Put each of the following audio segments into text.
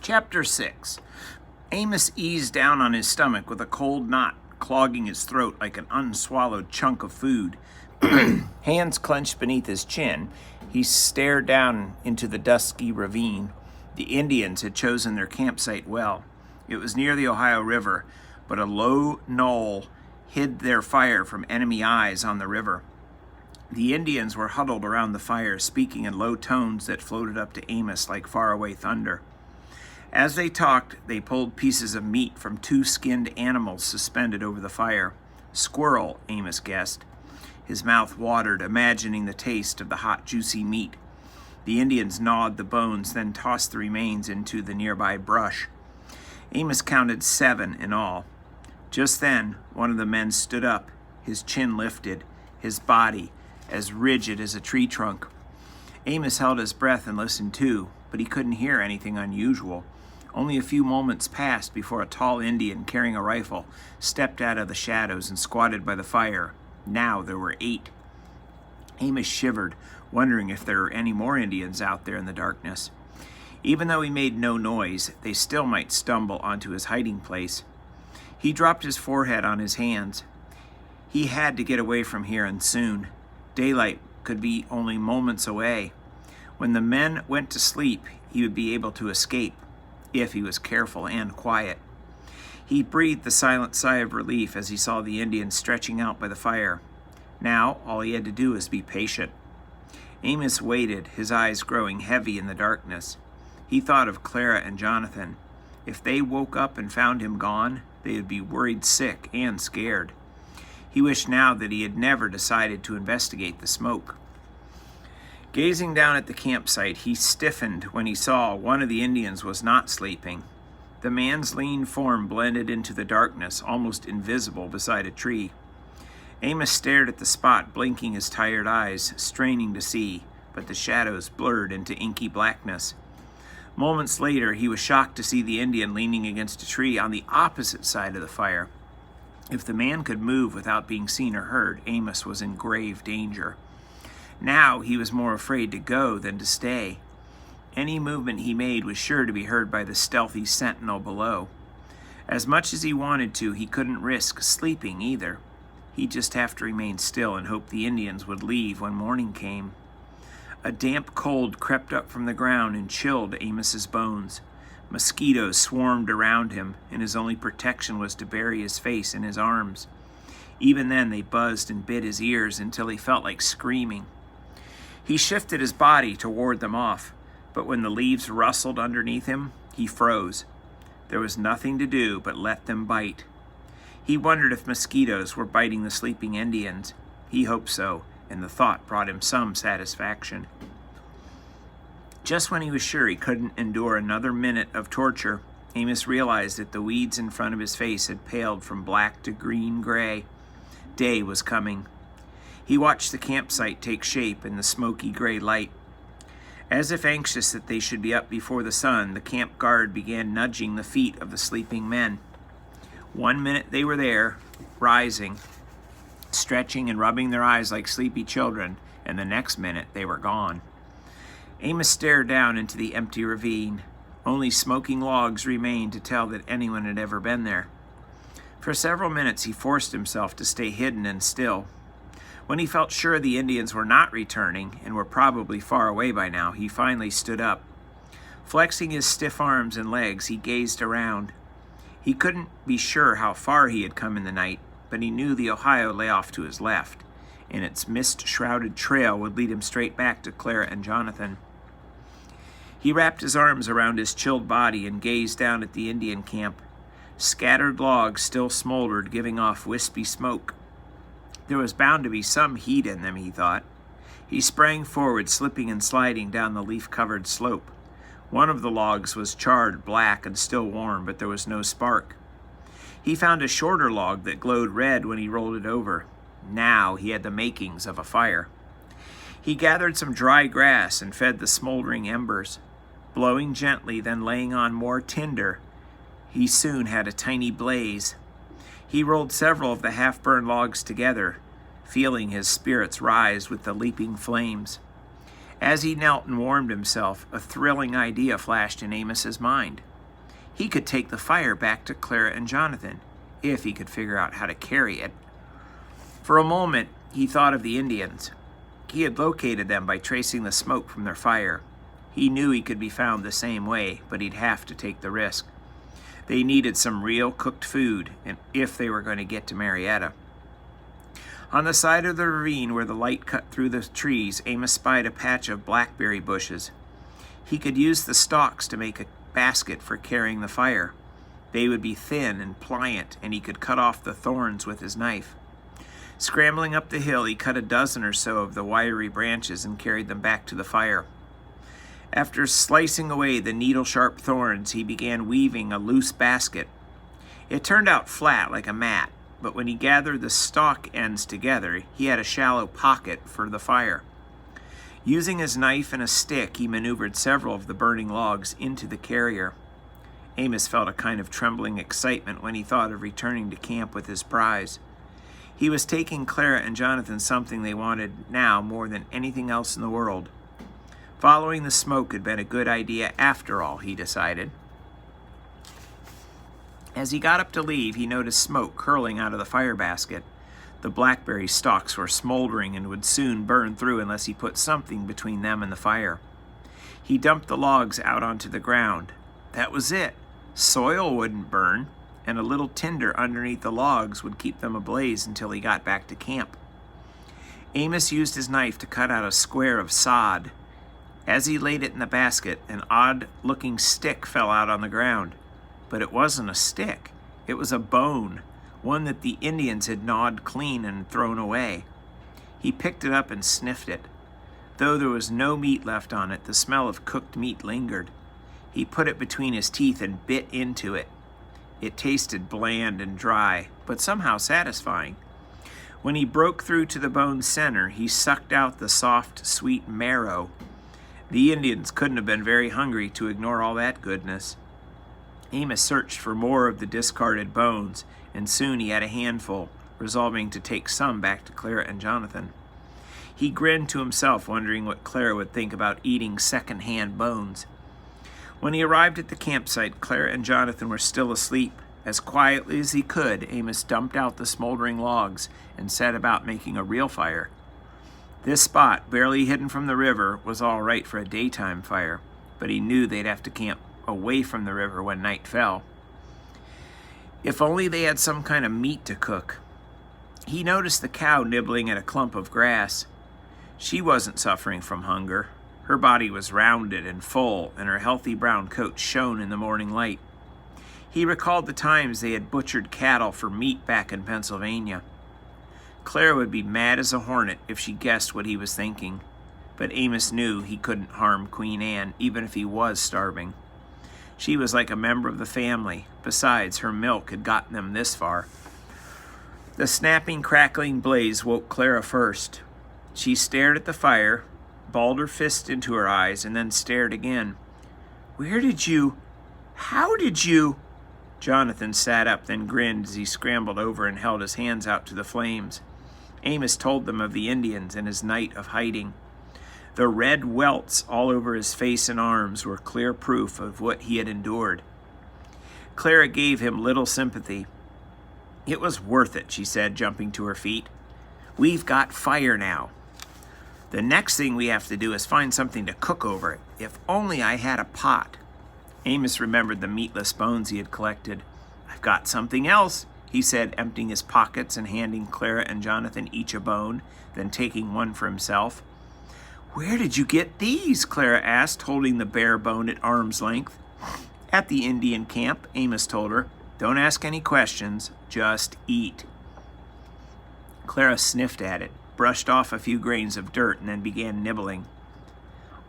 Chapter 6. Amos eased down on his stomach with a cold knot clogging his throat like an unswallowed chunk of food. Hands clenched beneath his chin, he stared down into the dusky ravine. The Indians had chosen their campsite well. It was near the Ohio River, but a low knoll hid their fire from enemy eyes on the river. The Indians were huddled around the fire, speaking in low tones that floated up to Amos like faraway thunder. As they talked, they pulled pieces of meat from two skinned animals suspended over the fire. Squirrel, Amos guessed. His mouth watered, imagining the taste of the hot, juicy meat. The Indians gnawed the bones, then tossed the remains into the nearby brush. Amos counted 7 in all. Just then, one of the men stood up, his chin lifted, his body as rigid as a tree trunk. Amos held his breath and listened too, but he couldn't hear anything unusual. Only a few moments passed before a tall Indian carrying a rifle stepped out of the shadows and squatted by the fire. Now there were 8. Amos shivered, wondering if there were any more Indians out there in the darkness. Even though he made no noise, they still might stumble onto his hiding place. He dropped his forehead on his hands. He had to get away from here, and soon. Daylight could be only moments away. When the men went to sleep, he would be able to escape, if he was careful and quiet. He breathed a silent sigh of relief as he saw the Indians stretching out by the fire. Now, all he had to do was be patient. Amos waited, his eyes growing heavy in the darkness. He thought of Clara and Jonathan. If they woke up and found him gone, they would be worried sick and scared. He wished now that he had never decided to investigate the smoke. Gazing down at the campsite, he stiffened when he saw one of the Indians was not sleeping. The man's lean form blended into the darkness, almost invisible beside a tree. Amos stared at the spot, blinking his tired eyes, straining to see, but the shadows blurred into inky blackness. Moments later, he was shocked to see the Indian leaning against a tree on the opposite side of the fire. If the man could move without being seen or heard, Amos was in grave danger. Now he was more afraid to go than to stay. Any movement he made was sure to be heard by the stealthy sentinel below. As much as he wanted to, he couldn't risk sleeping either. He'd just have to remain still and hope the Indians would leave when morning came. A damp cold crept up from the ground and chilled Amos's bones. Mosquitoes swarmed around him, and his only protection was to bury his face in his arms. Even then, they buzzed and bit his ears until he felt like screaming. He shifted his body to ward them off, but when the leaves rustled underneath him, he froze. There was nothing to do but let them bite. He wondered if mosquitoes were biting the sleeping Indians. He hoped so, and the thought brought him some satisfaction. Just when he was sure he couldn't endure another minute of torture, Amos realized that the weeds in front of his face had paled from black to green-gray. Day was coming. He watched the campsite take shape in the smoky gray light. As if anxious that they should be up before the sun, the camp guard began nudging the feet of the sleeping men. 1 minute they were there, rising, stretching and rubbing their eyes like sleepy children, and the next minute they were gone. Amos stared down into the empty ravine. Only smoking logs remained to tell that anyone had ever been there. For several minutes he forced himself to stay hidden and still. When he felt sure the Indians were not returning and were probably far away by now, he finally stood up. Flexing his stiff arms and legs, he gazed around. He couldn't be sure how far he had come in the night, but he knew the Ohio lay off to his left, and its mist-shrouded trail would lead him straight back to Clara and Jonathan. He wrapped his arms around his chilled body and gazed down at the Indian camp. Scattered logs still smoldered, giving off wispy smoke. There was bound to be some heat in them, he thought. He sprang forward, slipping and sliding down the leaf-covered slope. One of the logs was charred black and still warm, but there was no spark. He found a shorter log that glowed red when he rolled it over. Now he had the makings of a fire. He gathered some dry grass and fed the smoldering embers. Blowing gently, then laying on more tinder, he soon had a tiny blaze. He rolled several of the half-burned logs together, feeling his spirits rise with the leaping flames. As he knelt and warmed himself, a thrilling idea flashed in Amos's mind. He could take the fire back to Clara and Jonathan, if he could figure out how to carry it. For a moment, he thought of the Indians. He had located them by tracing the smoke from their fire. He knew he could be found the same way, but he'd have to take the risk. They needed some real cooked food, and if they were going to get to Marietta. On the side of the ravine where the light cut through the trees, Amos spied a patch of blackberry bushes. He could use the stalks to make a basket for carrying the fire. They would be thin and pliant, and he could cut off the thorns with his knife. Scrambling up the hill, he cut a dozen or so of the wiry branches and carried them back to the fire. After slicing away the needle-sharp thorns, he began weaving a loose basket. It turned out flat like a mat, but when he gathered the stalk ends together, he had a shallow pocket for the fire. Using his knife and a stick, he maneuvered several of the burning logs into the carrier. Amos felt a kind of trembling excitement when he thought of returning to camp with his prize. He was taking Clara and Jonathan something they wanted now more than anything else in the world. Following the smoke had been a good idea after all, he decided. As he got up to leave, he noticed smoke curling out of the fire basket. The blackberry stalks were smoldering and would soon burn through unless he put something between them and the fire. He dumped the logs out onto the ground. That was it. Soil wouldn't burn, and a little tinder underneath the logs would keep them ablaze until he got back to camp. Amos used his knife to cut out a square of sod. As he laid it in the basket, an odd-looking stick fell out on the ground. But it wasn't a stick. It was a bone, one that the Indians had gnawed clean and thrown away. He picked it up and sniffed it. Though there was no meat left on it, the smell of cooked meat lingered. He put it between his teeth and bit into it. It tasted bland and dry, but somehow satisfying. When he broke through to the bone's center, he sucked out the soft, sweet marrow. The Indians couldn't have been very hungry to ignore all that goodness. Amos searched for more of the discarded bones, and soon he had a handful, resolving to take some back to Clara and Jonathan. He grinned to himself, wondering what Clara would think about eating second-hand bones. When he arrived at the campsite, Clara and Jonathan were still asleep. As quietly as he could, Amos dumped out the smoldering logs and set about making a real fire. This spot, barely hidden from the river, was all right for a daytime fire, but he knew they'd have to camp away from the river when night fell. If only they had some kind of meat to cook. He noticed the cow nibbling at a clump of grass. She wasn't suffering from hunger. Her body was rounded and full, and her healthy brown coat shone in the morning light. He recalled the times they had butchered cattle for meat back in Pennsylvania. Clara would be mad as a hornet if she guessed what he was thinking, but Amos knew he couldn't harm Queen Anne, even if he was starving. She was like a member of the family. Besides, her milk had gotten them this far. The snapping, crackling blaze woke Clara first. She stared at the fire, balled her fist into her eyes, and then stared again. How did you? Jonathan sat up, then grinned as he scrambled over and held his hands out to the flames. Amos told them of the Indians and his night of hiding. The red welts all over his face and arms were clear proof of what he had endured. Clara gave him little sympathy. It was worth it, she said, jumping to her feet. We've got fire now. The next thing we have to do is find something to cook over it. If only I had a pot. Amos remembered the meatless bones he had collected. I've got something else, he said, emptying his pockets and handing Clara and Jonathan each a bone, then taking one for himself. Where did you get these? Clara asked, holding the bare bone at arm's length. At the Indian camp, Amos told her. Don't ask any questions, just eat. Clara sniffed at it, brushed off a few grains of dirt, and then began nibbling.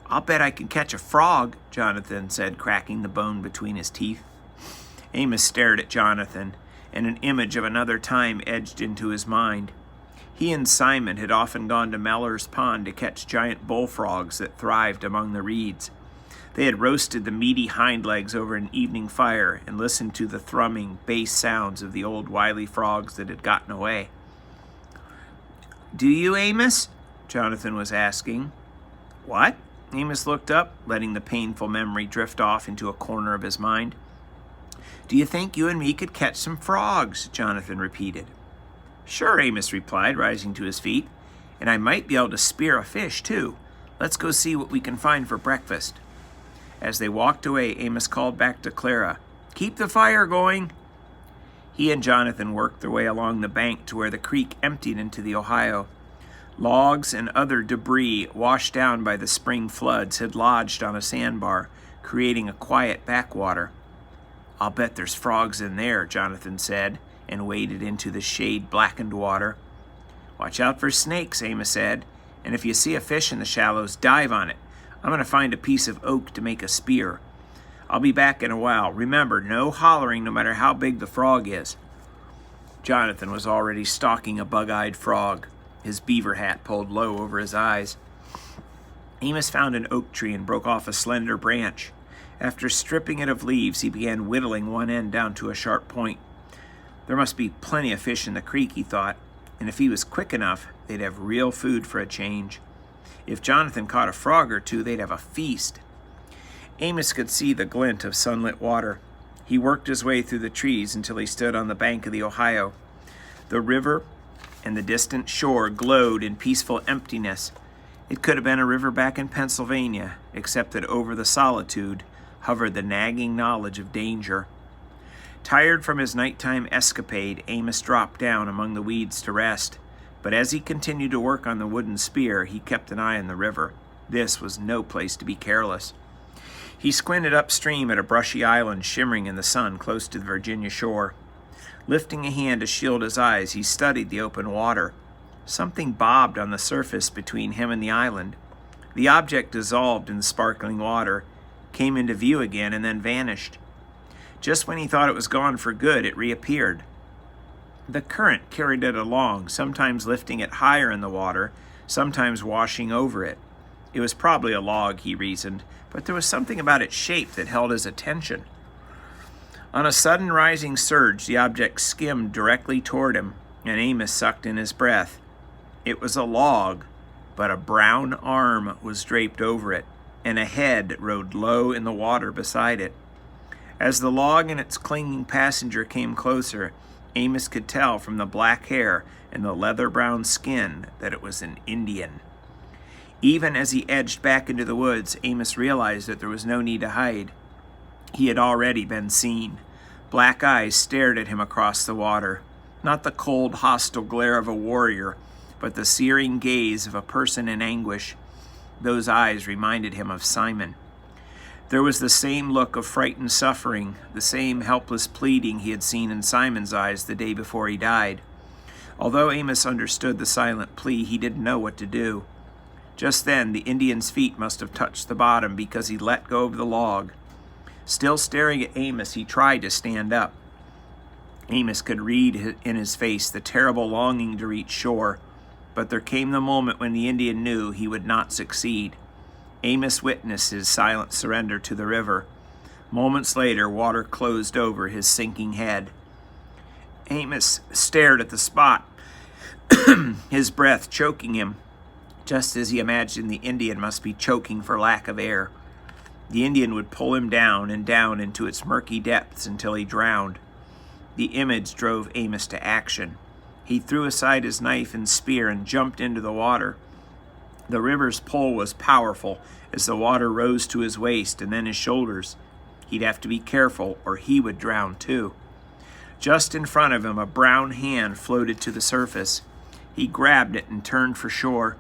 I'll bet I can catch a frog, Jonathan said, cracking the bone between his teeth. Amos stared at Jonathan, and an image of another time edged into his mind. He and Simon had often gone to Mellor's Pond to catch giant bullfrogs that thrived among the reeds. They had roasted the meaty hind legs over an evening fire and listened to the thrumming bass sounds of the old wily frogs that had gotten away. Do you, Amos? Jonathan was asking. What? Amos looked up, letting the painful memory drift off into a corner of his mind. "Do you think you and me could catch some frogs?" Jonathan repeated. "Sure," Amos replied, rising to his feet. "And I might be able to spear a fish, too. Let's go see what we can find for breakfast." As they walked away, Amos called back to Clara, "Keep the fire going." He and Jonathan worked their way along the bank to where the creek emptied into the Ohio. Logs and other debris washed down by the spring floods had lodged on a sandbar, creating a quiet backwater. "I'll bet there's frogs in there," Jonathan said, and waded into the shade-blackened water. "Watch out for snakes," Amos said, "and if you see a fish in the shallows, dive on it. I'm going to find a piece of oak to make a spear. I'll be back in a while. Remember, no hollering no matter how big the frog is." Jonathan was already stalking a bug-eyed frog, his beaver hat pulled low over his eyes. Amos found an oak tree and broke off a slender branch. After stripping it of leaves, he began whittling one end down to a sharp point. There must be plenty of fish in the creek, he thought, and if he was quick enough, they'd have real food for a change. If Jonathan caught a frog or two, they'd have a feast. Amos could see the glint of sunlit water. He worked his way through the trees until he stood on the bank of the Ohio. The river and the distant shore glowed in peaceful emptiness. It could have been a river back in Pennsylvania, except that over the solitude hovered the nagging knowledge of danger. Tired from his nighttime escapade, Amos dropped down among the weeds to rest. But as he continued to work on the wooden spear, he kept an eye on the river. This was no place to be careless. He squinted upstream at a brushy island shimmering in the sun close to the Virginia shore. Lifting a hand to shield his eyes, he studied the open water. Something bobbed on the surface between him and the island. The object dissolved in the sparkling water, came into view again, and then vanished. Just when he thought it was gone for good, it reappeared. The current carried it along, sometimes lifting it higher in the water, sometimes washing over it. It was probably a log, he reasoned, but there was something about its shape that held his attention. On a sudden rising surge, the object skimmed directly toward him, and Amos sucked in his breath. It was a log, but a brown arm was draped over it, and a head rode low in the water beside it. As the log and its clinging passenger came closer, Amos could tell from the black hair and the leather-brown skin that it was an Indian. Even as he edged back into the woods, Amos realized that there was no need to hide. He had already been seen. Black eyes stared at him across the water. Not the cold, hostile glare of a warrior, but the searing gaze of a person in anguish. Those eyes reminded him of Simon. There was the same look of frightened suffering, the same helpless pleading he had seen in Simon's eyes the day before he died. Although Amos understood the silent plea, he didn't know what to do. Just then, the Indian's feet must have touched the bottom because he let go of the log. Still staring at Amos, he tried to stand up. Amos could read in his face the terrible longing to reach shore, but there came the moment when the Indian knew he would not succeed. Amos witnessed his silent surrender to the river. Moments later, water closed over his sinking head. Amos stared at the spot, his breath choking him, just as he imagined the Indian must be choking for lack of air. The Indian would pull him down and down into its murky depths until he drowned. The image drove Amos to action. He threw aside his knife and spear and jumped into the water. The river's pull was powerful as the water rose to his waist and then his shoulders. He'd have to be careful or he would drown too. Just in front of him, a brown hand floated to the surface. He grabbed it and turned for shore.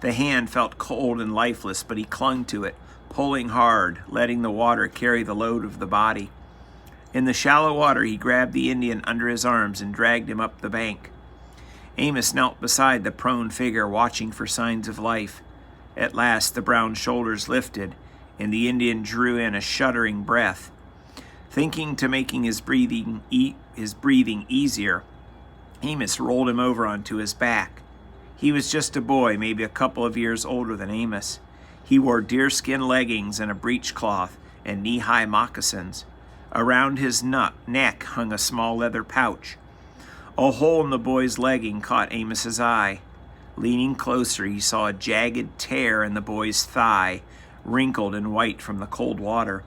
The hand felt cold and lifeless, but he clung to it, pulling hard, letting the water carry the load of the body. In the shallow water, he grabbed the Indian under his arms and dragged him up the bank. Amos knelt beside the prone figure, watching for signs of life. At last, the brown shoulders lifted, and the Indian drew in a shuddering breath. Thinking to making his breathing easier, Amos rolled him over onto his back. He was just a boy, maybe a couple of years older than Amos. He wore deerskin leggings and a breechcloth and knee-high moccasins. Around his neck hung a small leather pouch. A hole in the boy's legging caught Amos's eye. Leaning closer, he saw a jagged tear in the boy's thigh, wrinkled and white from the cold water.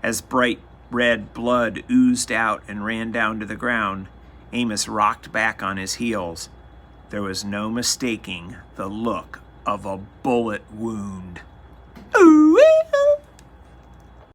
As bright red blood oozed out and ran down to the ground, Amos rocked back on his heels. There was no mistaking the look of a bullet wound.